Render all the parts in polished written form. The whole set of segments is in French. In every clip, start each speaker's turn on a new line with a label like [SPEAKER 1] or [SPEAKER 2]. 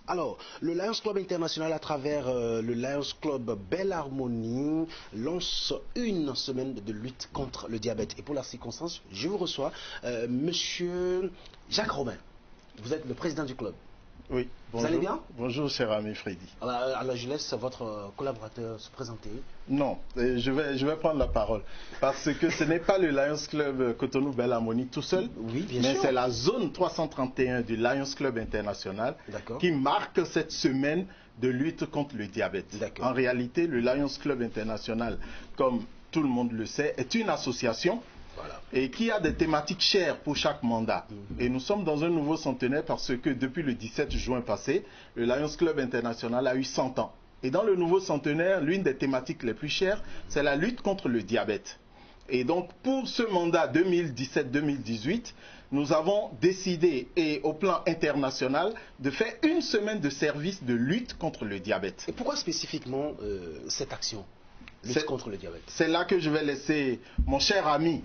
[SPEAKER 1] Alors, le Lions Club International, à travers le Lions Club Belle Harmonie, lance une semaine de lutte contre le diabète. Et pour la circonstance, je vous reçois, monsieur Jacques Robin. Vous êtes le président du club.
[SPEAKER 2] Oui, bonjour.
[SPEAKER 1] Vous allez bien?
[SPEAKER 2] Bonjour, cher ami Freddy.
[SPEAKER 1] Alors, je laisse votre collaborateur se présenter.
[SPEAKER 2] Non, je vais prendre la parole. Parce que ce n'est pas le Lions Club Cotonou Belle Harmonie tout seul,
[SPEAKER 1] Oui, bien
[SPEAKER 2] mais
[SPEAKER 1] sûr.
[SPEAKER 2] c'est la zone 331 du Lions Club International qui marque cette semaine de lutte contre le diabète. En réalité, le Lions Club International, comme tout le monde le sait, est une association. Voilà. Et qui a des thématiques chères pour chaque mandat. Et nous sommes dans un nouveau centenaire parce que depuis le 17 juin passé, le Lions Club International a eu 100 ans. Et dans le nouveau centenaire, l'une des thématiques les plus chères, c'est la lutte contre le diabète. Et donc pour ce mandat 2017-2018, nous avons décidé, et au plan international, de faire une semaine de service de lutte contre le diabète.
[SPEAKER 1] Et pourquoi spécifiquement cette action ? Contre le diabète.
[SPEAKER 2] C'est là que je vais laisser mon cher ami,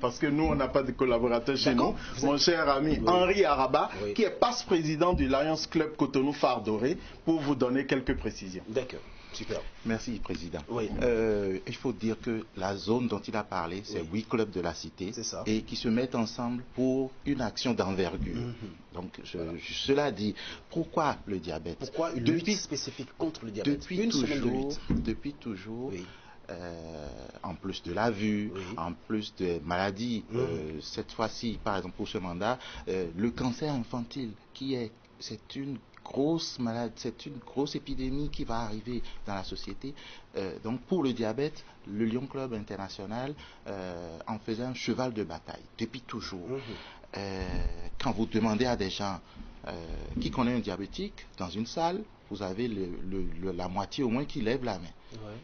[SPEAKER 2] parce que nous on n'a pas de collaborateur chez nous, mon cher ami Henri Araba, qui est passe-président du Lions Club Cotonou Phare Doré, pour vous donner quelques précisions.
[SPEAKER 1] D'accord, super.
[SPEAKER 3] Merci président. Il faut dire que la zone dont il a parlé, c'est 8 clubs de la cité et qui se mettent ensemble pour une action d'envergure. Donc cela dit, pourquoi le diabète?
[SPEAKER 1] Pourquoi une lutte spécifique contre le diabète?
[SPEAKER 3] Depuis toujours, en plus de la vue, en plus des maladies, cette fois-ci, par exemple pour ce mandat, le cancer infantile, c'est une grosse maladie, c'est une grosse épidémie qui va arriver dans la société. Donc pour le diabète, le Lions Club International en faisait un cheval de bataille depuis toujours. Quand vous demandez à des gens qui connaissent un diabétique dans une salle, vous avez la moitié au moins qui lève la main.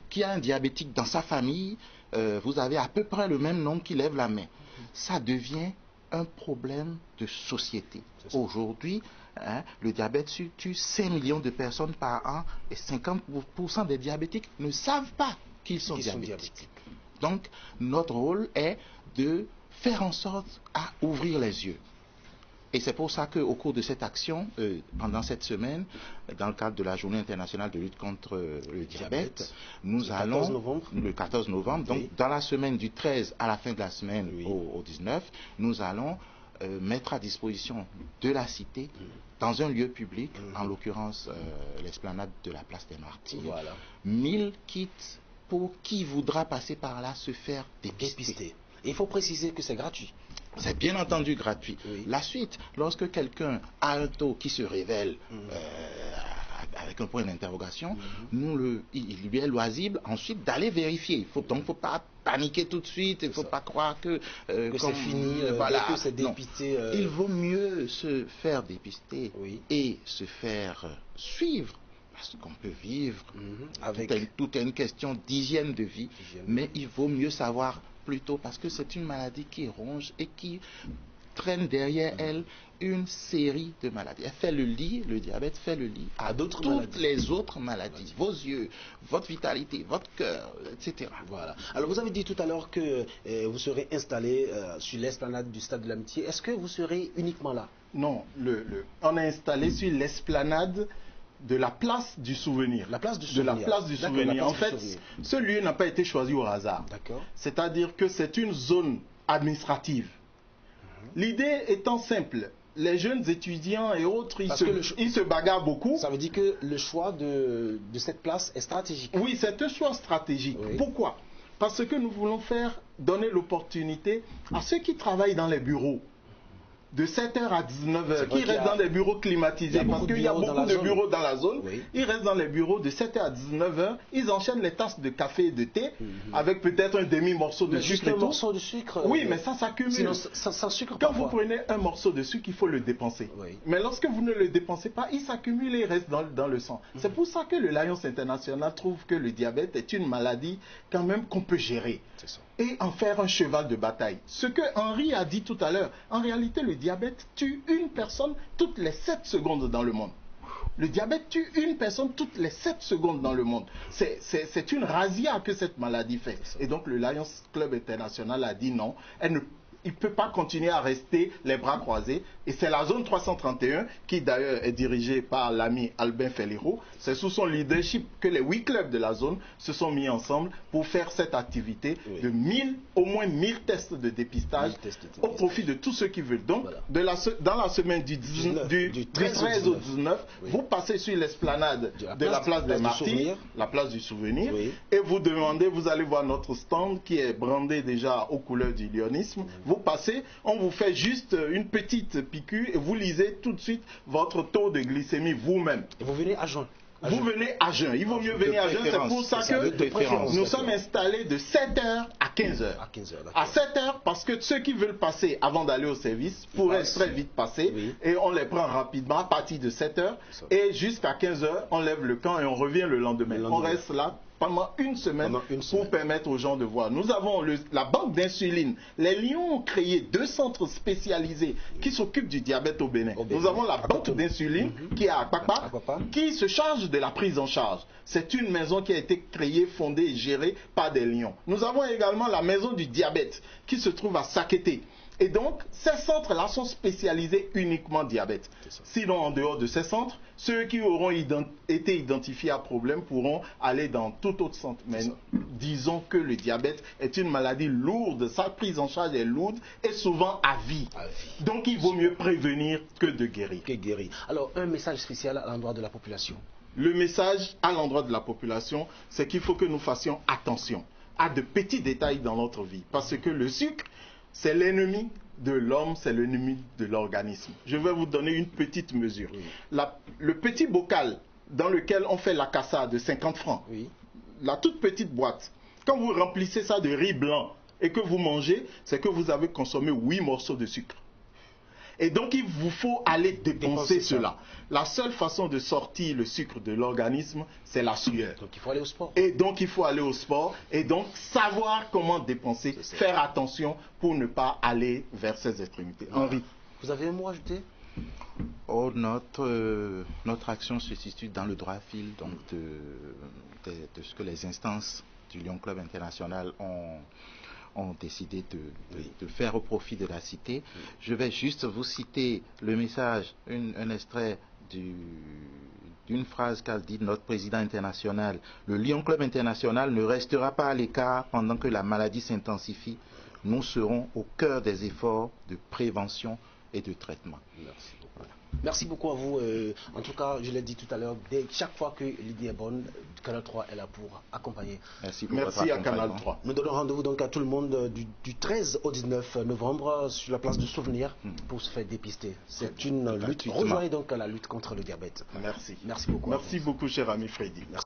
[SPEAKER 3] Qui a un diabétique dans sa famille, vous avez à peu près le même nombre qui lève la main. Ça devient un problème de société. Aujourd'hui, le diabète tue 5 millions de personnes par an et 50% des diabétiques ne savent pas qu'ils sont diabétiques. Donc, notre rôle est de faire en sorte à ouvrir les yeux. Et c'est pour ça qu'au cours de cette action, pendant cette semaine, dans le cadre de la Journée internationale de lutte contre le diabète, nous allons, le 14 novembre, donc dans la semaine du 13 à la fin de la semaine au 19, nous allons mettre à disposition de la cité, dans un lieu public, en l'occurrence l'esplanade de la place des Martyrs, 1000 kits pour qui voudra passer par là se faire dépister.
[SPEAKER 1] Et il faut préciser que c'est gratuit.
[SPEAKER 3] C'est bien entendu gratuit. La suite, lorsque quelqu'un a un taux qui se révèle avec un point d'interrogation, il lui est loisible ensuite d'aller vérifier. Donc il ne faut pas paniquer tout de suite, il ne faut pas croire que
[SPEAKER 1] c'est fini, que c'est dépisté.
[SPEAKER 3] Il vaut mieux se faire dépister et se faire suivre. Parce qu'on peut vivre, tout est une question d'hygiène de vie, mais il vaut mieux savoir plus tôt parce que c'est une maladie qui ronge et qui traîne derrière elle une série de maladies. Elle fait le lit, le diabète fait le lit à toutes les autres maladies. Vos yeux, votre vitalité, votre cœur, etc.
[SPEAKER 1] Voilà. Alors vous avez dit tout à l'heure que vous serez installé sur l'esplanade du Stade de l'Amitié. Est-ce que vous serez uniquement là?
[SPEAKER 2] Non, on est installé sur l'esplanade de la place du souvenir.
[SPEAKER 1] La place du souvenir.
[SPEAKER 2] De la place du souvenir. En fait, ce lieu n'a pas été choisi au hasard. C'est-à-dire que c'est une zone administrative. L'idée étant simple, les jeunes étudiants et autres, ils se bagarrent beaucoup.
[SPEAKER 1] Ça veut dire que le choix de cette place est stratégique.
[SPEAKER 2] Oui, c'est un choix stratégique. Pourquoi? Parce que nous voulons donner l'opportunité à ceux qui travaillent dans les bureaux, de 7h à 19h, qui restent dans les bureaux climatisés, parce qu'il y a beaucoup de bureaux dans la zone, ils restent dans les bureaux de 7h à 19h, ils enchaînent les tasses de café et de thé, avec peut-être un demi-morceau de sucre.
[SPEAKER 1] Juste un morceau de sucre.
[SPEAKER 2] Oui, mais ça s'accumule.
[SPEAKER 1] Sinon, ça sucre
[SPEAKER 2] quand vous prenez un morceau de sucre, il faut le dépenser. Mais lorsque vous ne le dépensez pas, il s'accumule et il reste dans le sang. C'est pour ça que le Lions International trouve que le diabète est une maladie quand même qu'on peut gérer. Et en faire un cheval de bataille. Ce que Henri a dit tout à l'heure, en réalité le diabète tue une personne toutes les 7 secondes dans le monde. Le diabète tue une personne toutes les 7 secondes dans le monde. C'est une razzia que cette maladie fait. Et donc le Lions Club International a dit non, il ne peut pas continuer à rester les bras croisés. Et c'est la zone 331 qui d'ailleurs est dirigée par l'ami Albin Fellero. C'est sous son leadership que les 8 clubs de la zone se sont mis ensemble pour faire cette activité de au moins 1000 tests de dépistage au profit de tous ceux qui veulent. Donc, dans la semaine du 13 au 19, vous passez sur l'esplanade de la place des Martyrs, la place du Souvenir, et vous demandez, vous allez voir notre stand qui est brandé déjà aux couleurs du lyonisme. Vous passez, on vous fait juste une petite piqûre et vous lisez tout de suite votre taux de glycémie vous-même.
[SPEAKER 1] Et vous venez à jeun.
[SPEAKER 2] Vous venez à jeun. Il vaut mieux venir à jeun. C'est pour ça que nous sommes installés de 7h à 15h. À 7h, parce que ceux qui veulent passer avant d'aller au service pourraient très vite passer. Et on les prend rapidement à partir de 7h. Et jusqu'à 15h, on lève le camp et on revient le lendemain. On reste là pendant une semaine pour permettre aux gens de voir. Nous avons la banque d'insuline. Les Lions ont créé 2 centres spécialisés qui s'occupent du diabète au Bénin. Nous avons la banque d'insuline qui est à Akpakpa, qui se charge de la prise en charge. C'est une maison qui a été créée, fondée et gérée par des Lions. Nous avons également la maison du diabète qui se trouve à Sakété. Et donc, ces centres-là sont spécialisés uniquement diabète. Sinon, en dehors de ces centres, ceux qui auront été identifiés à problème pourront aller dans tout autre centre. Mais disons que le diabète est une maladie lourde, sa prise en charge est lourde et souvent à vie. Donc, il vaut mieux prévenir que de guérir.
[SPEAKER 1] Alors, un message spécial à l'endroit de la population.
[SPEAKER 2] Le message à l'endroit de la population, c'est qu'il faut que nous fassions attention à de petits détails dans notre vie. Parce que le sucre, c'est l'ennemi de l'homme, c'est l'ennemi de l'organisme. Je vais vous donner une petite mesure. Le petit bocal dans lequel on fait la cassa de 50 francs, la toute petite boîte, quand vous remplissez ça de riz blanc et que vous mangez, c'est que vous avez consommé 8 morceaux de sucre. Et donc, il vous faut aller dépenser cela. La seule façon de sortir le sucre de l'organisme, c'est la sueur.
[SPEAKER 1] Donc, il faut aller au sport.
[SPEAKER 2] Et donc, il faut aller au sport. Et donc, savoir comment dépenser, faire attention pour ne pas aller vers ces extrémités. Henri.
[SPEAKER 1] Vous avez un mot à ajouter?
[SPEAKER 3] Notre action se situe dans le droit fil donc de ce que les instances du Lion Club International ont décidé de faire au profit de la cité. Je vais juste vous citer le message, un extrait d'une phrase qu'a dit notre président international. Le Lion Club International ne restera pas à l'écart pendant que la maladie s'intensifie. Nous serons au cœur des efforts de prévention et de traitement.
[SPEAKER 1] Merci beaucoup. Merci beaucoup à vous. En tout cas, je l'ai dit tout à l'heure, chaque fois que l'idée est bonne, Canal 3 est là pour accompagner.
[SPEAKER 2] Merci à Canal 3.
[SPEAKER 1] Nous donnons rendez-vous donc à tout le monde du 13 au 19 novembre sur la place du Souvenir pour se faire dépister. C'est une lutte. Rejoignez donc à la lutte contre le diabète.
[SPEAKER 2] Merci.
[SPEAKER 1] Merci beaucoup.
[SPEAKER 2] Merci beaucoup, cher ami Freddy.
[SPEAKER 1] Merci.